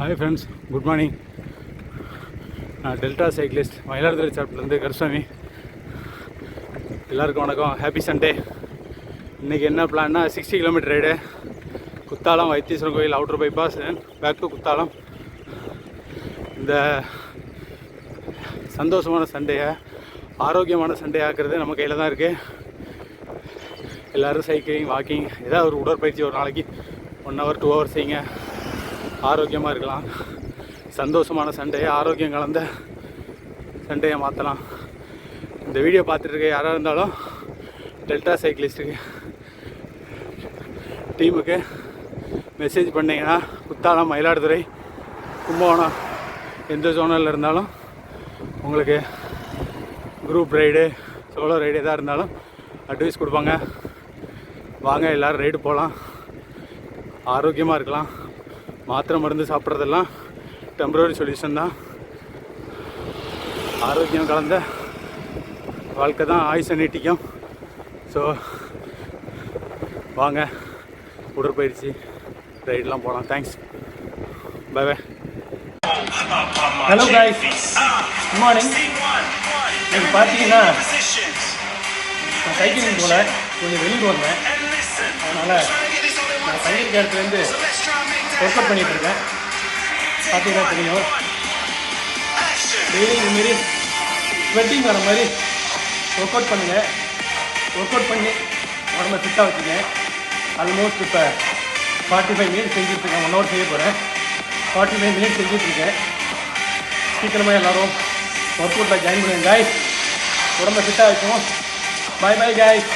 Hi friends, good morning. நான் delta cyclist Mayiladuthurai சாப்பிட்லேருந்து கருசாமி. எல்லாருக்கும் வணக்கம், ஹாப்பி சண்டே. இன்றைக்கி என்ன பிளான்னா 60 kilometre ride. Kuthalam Vaitheeswaran Koil outer bypass back to Kuthalam. இந்த சந்தோஷமான சண்டையை ஆரோக்கியமான சண்டே ஆக்குறது நம்ம கையில் தான் இருக்குது. எல்லோரும் சைக்கிளிங், வாக்கிங், ஏதாவது ஒரு உடற்பயிற்சி ஒரு நாளைக்கு 1 hour 2 hours செய்யுங்க. ஆரோக்கியமாக இருக்கலாம். சந்தோஷமான சண்டையை, ஆரோக்கியம் கலந்த சண்டையை மாற்றலாம். இந்த வீடியோ பார்த்துட்டு யாராக இருந்தாலும் டெல்டா சைக்கிளிஸ்ட்டுக்கு டீமுக்கு மெசேஜ் பண்ணிங்கன்னா குத்தாலம், மயிலாடுதுறை, கும்பகோணம் எந்த ஜோனில் இருந்தாலும் உங்களுக்கு குரூப் ரைடு, சோலோ ரைடு எதாக இருந்தாலும் அட்வைஸ் கொடுப்பாங்க. வாங்க, எல்லோரும் ரைடு போகலாம், ஆரோக்கியமாக இருக்கலாம். மாத்திரை மருந்து சாப்பிட்றதெல்லாம் டெம்பரரி சொல்யூஷன் தான். ஆரோக்கியம் கலந்த வாழ்க்கை தான் ஆயுசை நீட்டிக்கும். ஸோ வாங்க, உடற்பயிற்சி ரைடெலாம் போகலாம். Thanks, bye bye. Hello guys, good morning. நீங்கள் பார்த்தீங்கன்னா நான் சைக்கிளிங் போல கொஞ்சம் வெளியில் வந்தேன். அதனால் நான் சைக்கிள் இடத்துலேருந்து ஒர்க் அவுட் பண்ணிகிட்ருக்கேன். பார்த்தீங்கன்னா தெரியும், டெய்லி இதுமாரி ஸ்வெட்டிங் வர மாதிரி ஒர்க் அவுட் பண்ணுங்கள். ஒர்க் அவுட் பண்ணி உடம்பை ஃபிட்டாக வச்சுங்க. ஆல்மோஸ்ட் இப்போ 45 மினிட்ஸ் செஞ்சுட்ருக்கேன். 1 hour செய்ய போகிறேன். 45 மினிட்ஸ் செஞ்சுட்ருக்கேன். சீக்கிரமாக எல்லோரும் ஒர்க் அவுட்டில் ஜாயின் பண்ணுங்க காய்ஸ். உடம்பை ஃபிட்டாக வைக்கும். பாய் பாய் காய்ஸ்.